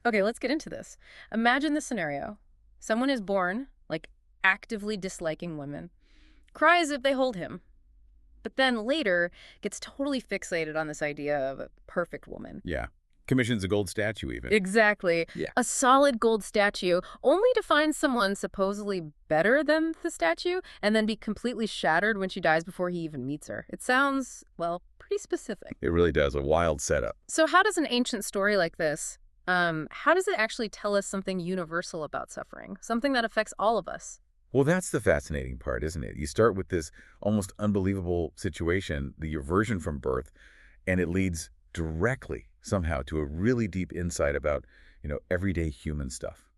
Okay, let's get into this. Imagine this scenario. Someone is born, like, actively disliking women, cries if they hold him, but then later gets totally fixated on this idea of a perfect woman. Yeah. Commissions a gold statue even. Exactly. Yeah. A solid gold statue, only to find someone supposedly better than the statue and then be completely shattered when she dies before he even meets her. It sounds, well, pretty specific. It really does. A wild setup. So how does an ancient story like this, how does it actually tell us something universal about suffering? Something that affects all of us? Well, that's the fascinating part, isn't it? You start with this almost unbelievable situation, the aversion from birth, and it leads directly somehow to a really deep insight about, everyday human stuff.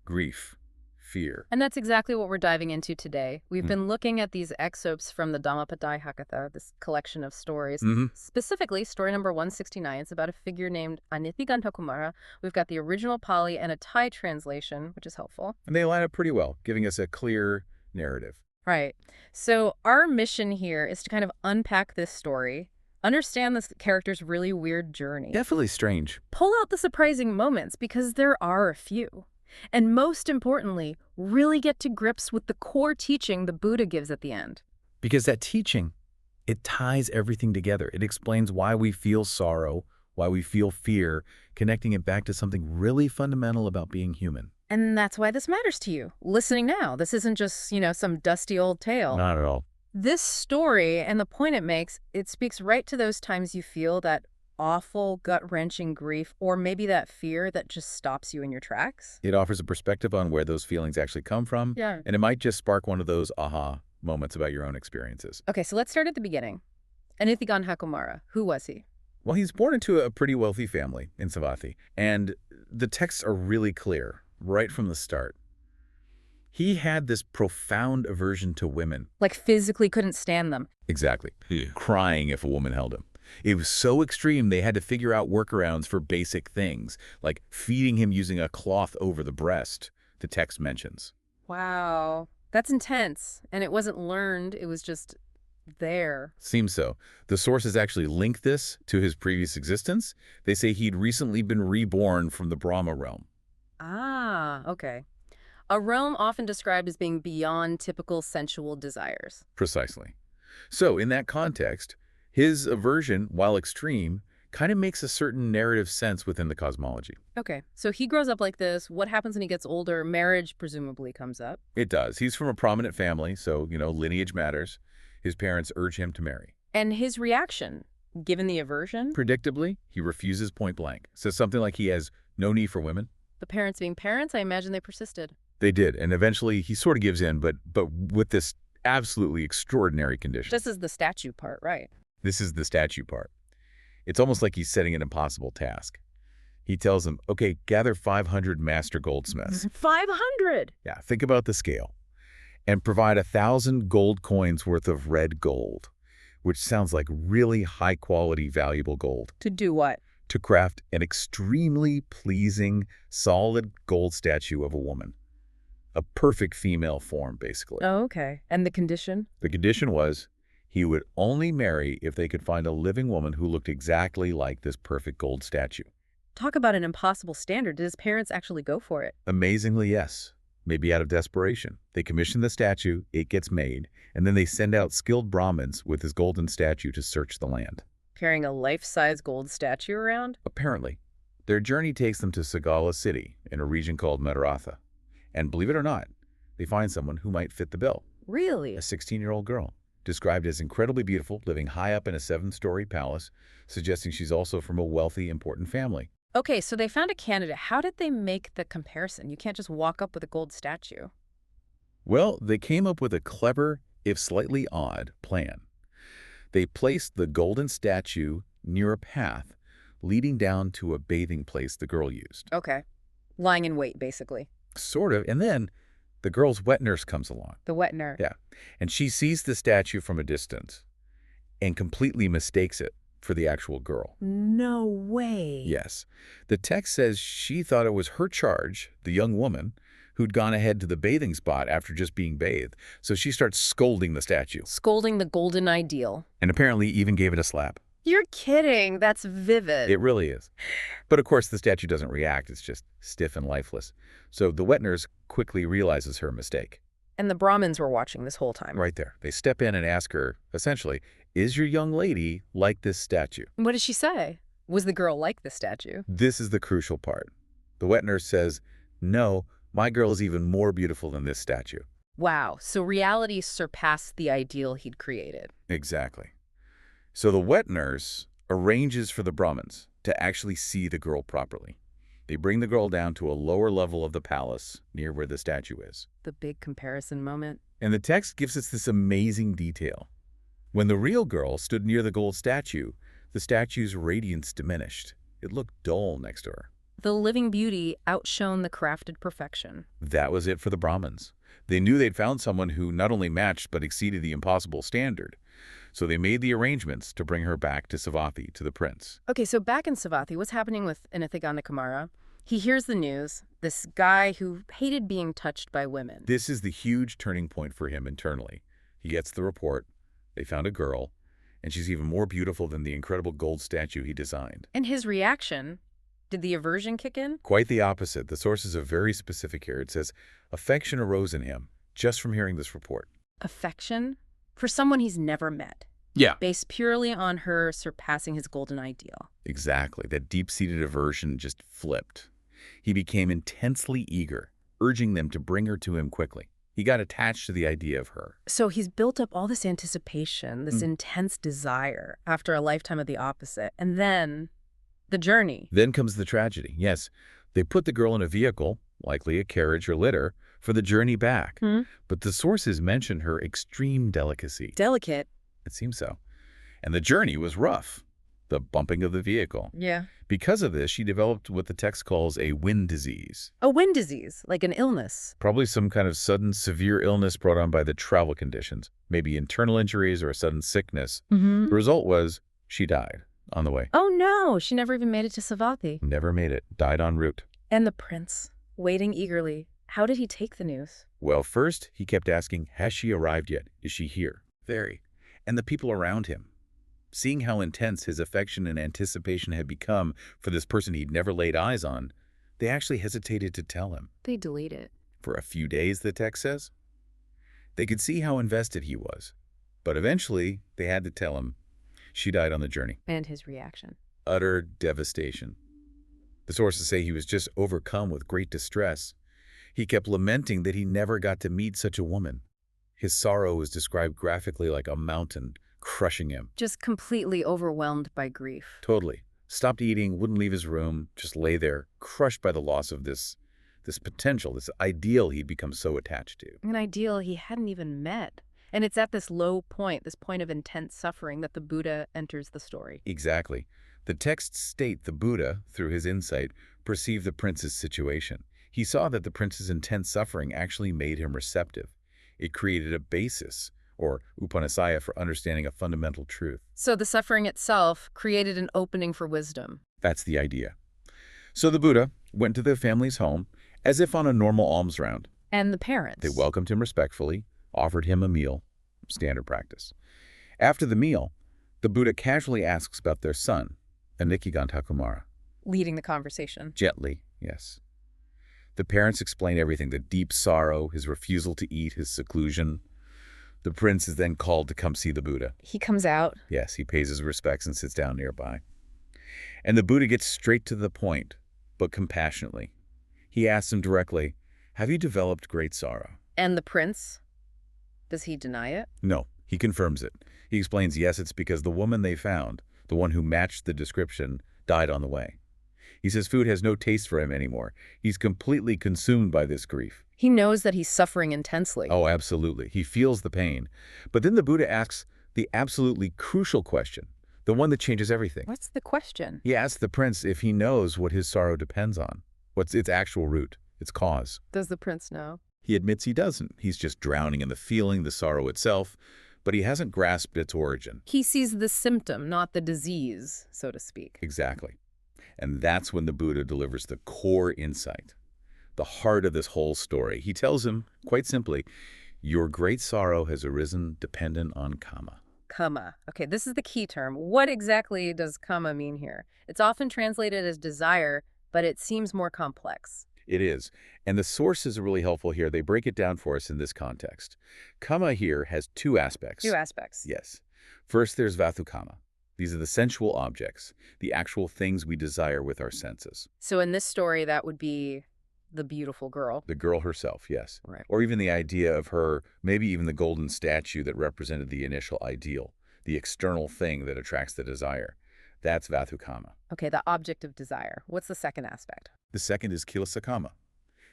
Grief, fear. And that's exactly what we're diving into today. We've been looking at these excerpts from the Dhammapada, this collection of stories. Specifically, story number 169 is about a figure named Anitthigandhakumara. We've got the original Pali and a Thai translation, which is helpful. And they line up pretty well, giving us a clear narrative. Right. So our mission here is to kind of unpack this story, understand this character's really weird journey. Definitely strange. Pull out the surprising moments, because there are a few. And most importantly, really get to grips with the core teaching the Buddha gives at the end. Because that teaching, it ties everything together. It explains why we feel sorrow, why we feel fear, connecting it back to something really fundamental about being human. And that's why this matters to you. Listening now, this isn't just, some dusty old tale. Not at all. This story and the point it makes, it speaks right to those times you feel that awful, gut-wrenching grief, or maybe that fear that just stops you in your tracks. It offers a perspective on where those feelings actually come from. Yeah. And it might just spark one of those aha moments about your own experiences. Okay, so let's start at the beginning. Anitthigandhakumara, who was he? Well, he's born into a pretty wealthy family in Savatthi, and the texts are really clear right from the start. He had this profound aversion to women. Like physically couldn't stand them. Exactly. Crying if a woman held him. It was so extreme they had to figure out workarounds for basic things, like feeding him using a cloth over the breast, the text mentions. Wow. That's intense. And it wasn't learned, it was just there. Seems so. The sources actually link this to his previous existence. They say he'd recently been reborn from the Brahma realm. Ah, okay. A realm often described as being beyond typical sensual desires. Precisely. So in that context, his aversion, while extreme, kind of makes a certain narrative sense within the cosmology. Okay, so he grows up like this. What happens when he gets older? Marriage presumably comes up. It does. He's from a prominent family, so, lineage matters. His parents urge him to marry. And his reaction, given the aversion? Predictably, he refuses point blank. Says something like he has no need for women. The parents being parents, I imagine they persisted. They did, and eventually he sort of gives in, but with this absolutely extraordinary condition. This is the statue part, right? This is the statue part. It's almost like he's setting an impossible task. He tells them, okay, gather 500 master goldsmiths. 500! Yeah, think about the scale. And provide 1,000 gold coins worth of red gold, which sounds like really high-quality, valuable gold. To do what? To craft an extremely pleasing, solid gold statue of a woman. A perfect female form, basically. Oh, okay. And the condition? The condition was he would only marry if they could find a living woman who looked exactly like this perfect gold statue. Talk about an impossible standard. Did his parents actually go for it? Amazingly, yes. Maybe out of desperation. They commission the statue, it gets made, and then they send out skilled Brahmins with his golden statue to search the land. Carrying a life-size gold statue around? Apparently. Their journey takes them to Sagala city in a region called Maratha. And believe it or not, they find someone who might fit the bill. Really? A 16-year-old girl, described as incredibly beautiful, living high up in a 7-story palace, suggesting she's also from a wealthy, important family. Okay, so they found a candidate. How did they make the comparison? You can't just walk up with a gold statue. Well, they came up with a clever, if slightly odd, plan. They placed the golden statue near a path leading down to a bathing place the girl used. Okay. Lying in wait, basically. Sort of. And then the girl's wet nurse comes along. The wet nurse. Yeah. And she sees the statue from a distance and completely mistakes it for the actual girl. No way. Yes. The text says she thought it was her charge, the young woman, who'd gone ahead to the bathing spot after just being bathed. So she starts scolding the statue. Scolding the golden ideal. And apparently even gave it a slap. You're kidding. That's vivid. It really is. But of course, the statue doesn't react. It's just stiff and lifeless. So the wet nurse quickly realizes her mistake. And the Brahmins were watching this whole time. Right there. They step in and ask her, essentially, is your young lady like this statue? What does she say? Was the girl like the statue? This is the crucial part. The wet nurse says, no, my girl is even more beautiful than this statue. Wow. So reality surpassed the ideal he'd created. Exactly. So the wet nurse arranges for the Brahmins to actually see the girl properly. They bring the girl down to a lower level of the palace near where the statue is. The big comparison moment. And the text gives us this amazing detail. When the real girl stood near the gold statue, the statue's radiance diminished. It looked dull next to her. The living beauty outshone the crafted perfection. That was it for the Brahmins. They knew they'd found someone who not only matched but exceeded the impossible standard. So they made the arrangements to bring her back to Savatthi, to the prince. Okay, so back in Savatthi, what's happening with Anitthigandhakumara? He hears the news, this guy who hated being touched by women. This is the huge turning point for him internally. He gets the report. They found a girl, and she's even more beautiful than the incredible gold statue he designed. And his reaction? Did the aversion kick in? Quite the opposite. The sources are very specific here. It says, affection arose in him just from hearing this report. Affection? For someone he's never met. Yeah. Based purely on her surpassing his golden ideal. Exactly. That deep-seated aversion just flipped. He became intensely eager, urging them to bring her to him quickly. He got attached to the idea of her. So he's built up all this anticipation, this intense desire after a lifetime of the opposite. And then the journey. Then comes the tragedy. Yes, they put the girl in a vehicle, likely a carriage or litter, for the journey back. But the sources mention her extreme delicacy. Delicate? It seems so. And the journey was rough. The bumping of the vehicle. Yeah. Because of this, she developed what the text calls a wind disease. A wind disease, like an illness. Probably some kind of sudden, severe illness brought on by the travel conditions, maybe internal injuries or a sudden sickness. The result was she died on the way. Oh no, she never even made it to Savatthi. Never made it. Died en route. And the prince, waiting eagerly. How did he take the news? Well, first, he kept asking, has she arrived yet? Is she here? Very. And the people around him. Seeing how intense his affection and anticipation had become for this person he'd never laid eyes on, they actually hesitated to tell him. They delete it. For a few days, the text says. They could see how invested he was. But eventually, they had to tell him she died on the journey. And his reaction. Utter devastation. The sources say he was just overcome with great distress. He kept lamenting that he never got to meet such a woman. His sorrow was described graphically like a mountain crushing him. Just completely overwhelmed by grief. Totally. Stopped eating, wouldn't leave his room, just lay there, crushed by the loss of this potential, this ideal he'd become so attached to. An ideal he hadn't even met. And it's at this low point, this point of intense suffering, that the Buddha enters the story. Exactly. The texts state the Buddha, through his insight, perceived the prince's situation. He saw that the prince's intense suffering actually made him receptive. It created a basis, or upanasaya, for understanding a fundamental truth. So the suffering itself created an opening for wisdom. That's the idea. So the Buddha went to the family's home as if on a normal alms round. And the parents. They welcomed him respectfully, offered him a meal, standard practice. After the meal, the Buddha casually asks about their son, Anitthigandhakumara. Leading the conversation. Gently, yes. The parents explain everything, the deep sorrow, his refusal to eat, his seclusion. The prince is then called to come see the Buddha. He comes out. Yes, he pays his respects and sits down nearby. And the Buddha gets straight to the point, but compassionately. He asks him directly, have you developed great sorrow? And the prince? Does he deny it? No, he confirms it. He explains, yes, it's because the woman they found, the one who matched the description, died on the way. He says food has no taste for him anymore. He's completely consumed by this grief. He knows that he's suffering intensely. Oh, absolutely. He feels the pain. But then the Buddha asks the absolutely crucial question, the one that changes everything. What's the question? He asks the prince if he knows what his sorrow depends on. What's its actual root, its cause? Does the prince know? He admits he doesn't. He's just drowning in the feeling, the sorrow itself, but he hasn't grasped its origin. He sees the symptom, not the disease, so to speak. Exactly. And that's when the Buddha delivers the core insight, the heart of this whole story. He tells him, quite simply, your great sorrow has arisen dependent on kama. Kama. Okay, this is the key term. What exactly does kama mean here? It's often translated as desire, but it seems more complex. It is. And the sources are really helpful here. They break it down for us in this context. Kama here has two aspects. Two aspects. Yes. First, there's vathu kama. These are the sensual objects, the actual things we desire with our senses. So in this story, that would be the beautiful girl. The girl herself, yes. Right. Or even the idea of her, maybe even the golden statue that represented the initial ideal, the external thing that attracts the desire. That's vathu kama. Okay, the object of desire. What's the second aspect? The second is kilesa kama.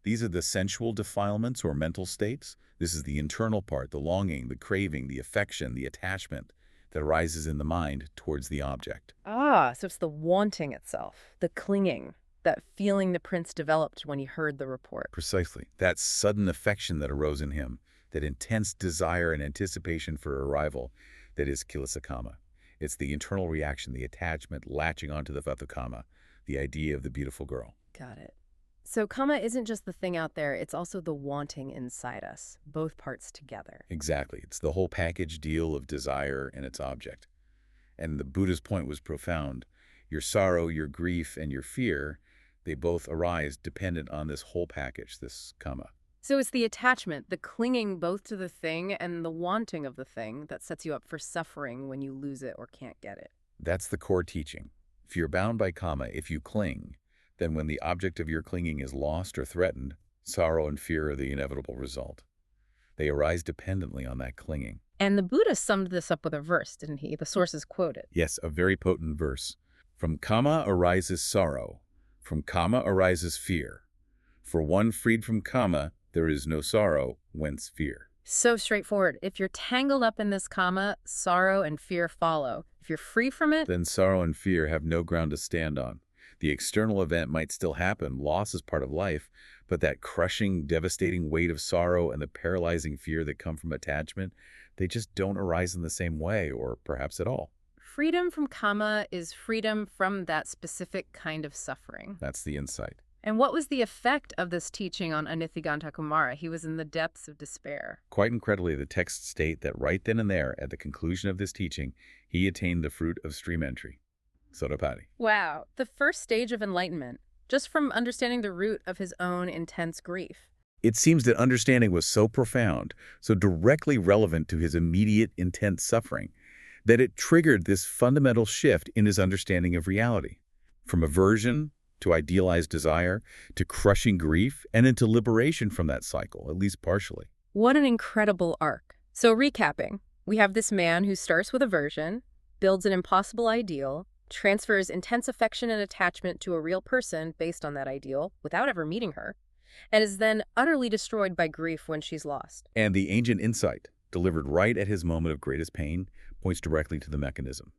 These are the sensual defilements or mental states. This is the internal part, the longing, the craving, the affection, the attachment that arises in the mind towards the object. Ah, so it's the wanting itself, the clinging, that feeling the prince developed when he heard the report. Precisely. That sudden affection that arose in him, that intense desire and anticipation for arrival, that is kilesa kama. It's the internal reaction, the attachment latching onto the vathu kama, the idea of the beautiful girl. Got it. So kama isn't just the thing out there, it's also the wanting inside us, both parts together. Exactly. It's the whole package deal of desire and its object. And the Buddha's point was profound. Your sorrow, your grief, and your fear, they both arise dependent on this whole package, this kama. So it's the attachment, the clinging both to the thing and the wanting of the thing that sets you up for suffering when you lose it or can't get it. That's the core teaching. If you're bound by kama, if you cling, then when the object of your clinging is lost or threatened, sorrow and fear are the inevitable result. They arise dependently on that clinging. And the Buddha summed this up with a verse, didn't he? The source is quoted. Yes, a very potent verse. From kama arises sorrow. From kama arises fear. For one freed from kama, there is no sorrow, whence fear. So straightforward. If you're tangled up in this kama, sorrow and fear follow. If you're free from it, then sorrow and fear have no ground to stand on. The external event might still happen, loss is part of life, but that crushing, devastating weight of sorrow and the paralyzing fear that come from attachment, they just don't arise in the same way, or perhaps at all. freedom from kama is freedom from that specific kind of suffering. That's the insight. And what was the effect of this teaching on Anitthigandhakumara? He was in the depths of despair. Quite incredibly, the texts state that right then and there, at the conclusion of this teaching, he attained the fruit of stream entry. Sodapati. Wow, the first stage of enlightenment, just from understanding the root of his own intense grief. It seems that understanding was so profound, so directly relevant to his immediate intense suffering, that it triggered this fundamental shift in his understanding of reality. From aversion to idealized desire, to crushing grief, and into liberation from that cycle, at least partially. What an incredible arc. So recapping, we have this man who starts with aversion, builds an impossible ideal, transfers intense affection and attachment to a real person based on that ideal without ever meeting her, and is then utterly destroyed by grief when she's lost. And the ancient insight, delivered right at his moment of greatest pain, points directly to the mechanism.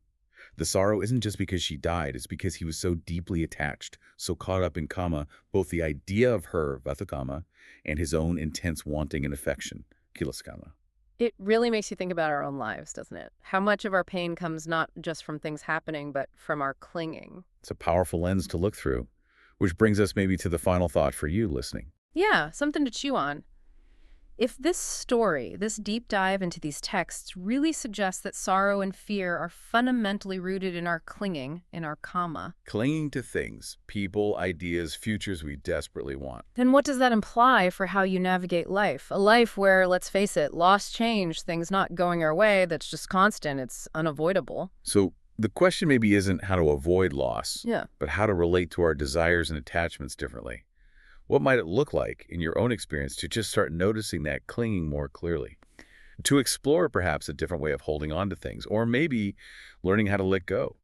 The sorrow isn't just because she died, it's because he was so deeply attached, so caught up in kama, both the idea of her, vathu kama, and his own intense wanting and affection, kilesa kama. It really makes you think about our own lives, doesn't it? How much of our pain comes not just from things happening, but from our clinging. It's a powerful lens to look through, which brings us maybe to the final thought for you listening. Yeah, something to chew on. If this story, this deep dive into these texts, really suggests that sorrow and fear are fundamentally rooted in our clinging, in our kama, Clinging to things, people, ideas, futures we desperately want. then what does that imply for how you navigate life? A life where, let's face it, loss, change, things not going our way, that's just constant, it's unavoidable. So the question maybe isn't how to avoid loss, Yeah. but how to relate to our desires and attachments differently. What might it look like, in your own experience, to just start noticing that clinging more clearly? To explore, perhaps, a different way of holding on to things, or maybe learning how to let go.